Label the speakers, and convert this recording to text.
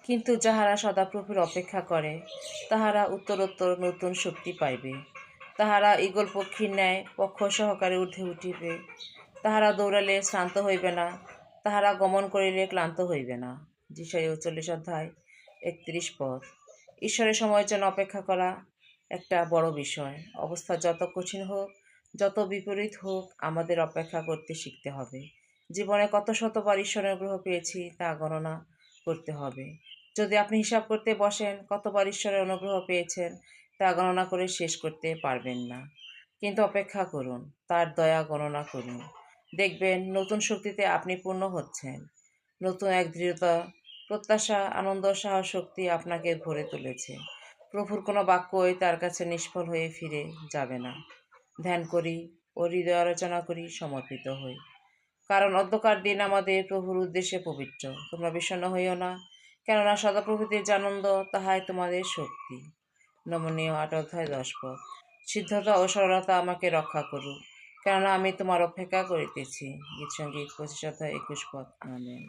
Speaker 1: কিন্তু যাহারা সদাপ্রভুর অপেক্ষা করে তাহারা উত্তরোত্তর নতুন শক্তি পাইবে। তাহারা ঈগল পক্ষীর ন্যায় পক্ষ সহকারে ঊর্ধ্বে উঠিবে। তাহারা দৌড়ালে শ্রান্ত হইবে না, তাহারা গমন করিলে ক্লান্ত হইবে না। যিশাইয়া ৪৪ অধ্যায় ৩১ পদ। ঈশ্বরের সময়ের জন্য অপেক্ষা করা একটা বড় বিষয়। অবস্থা যত কঠিন হোক, যত বিপরীত হোক, আমাদের অপেক্ষা করতে শিখতে হবে। জীবনে কত শতবার ঈশ্বরের অনুগ্রহ পেয়েছি তা গণনা করতে হবে। যদি আপনি হিসাব করতে বসেন কতবার ঈশ্বরের অনুগ্রহ পেয়েছেন তা গণনা করে শেষ করতে পারবেন না। কিন্তু অপেক্ষা করুন, তার দয়া গণনা করুন। দেখবেন নতুন শক্তিতে আপনি পূর্ণ হচ্ছেন। নতুন এক দৃঢ়তা, প্রত্যাশা, আনন্দ, সাহস, শক্তি আপনাকে ভরে তুলেছে। প্রভুর কোনো বাক্যই তার কাছে নিষ্ফল হয়ে ফিরে যাবে না। ধ্যান করি ও হৃদয় আলোচনা করি, সমর্পিত হই। কারণ অন্ধকার দিন আমাদের প্রভুর উদ্দেশ্যে পবিত্র। তোমরা বিষণ্ণ হইও না, কেননা সদাপ্রভুতে যে আনন্দ তাহাই তোমাদের শক্তি। নমনীয় ৮ অধ্যায় ১০ পদ। সিদ্ধতা ও সরলতা আমাকে রক্ষা করুক, কেননা আমি তোমার অপেক্ষা করিতেছি। গীতসঙ্গীত ২৫ অধ্যায় ২১ পদ। আমেন।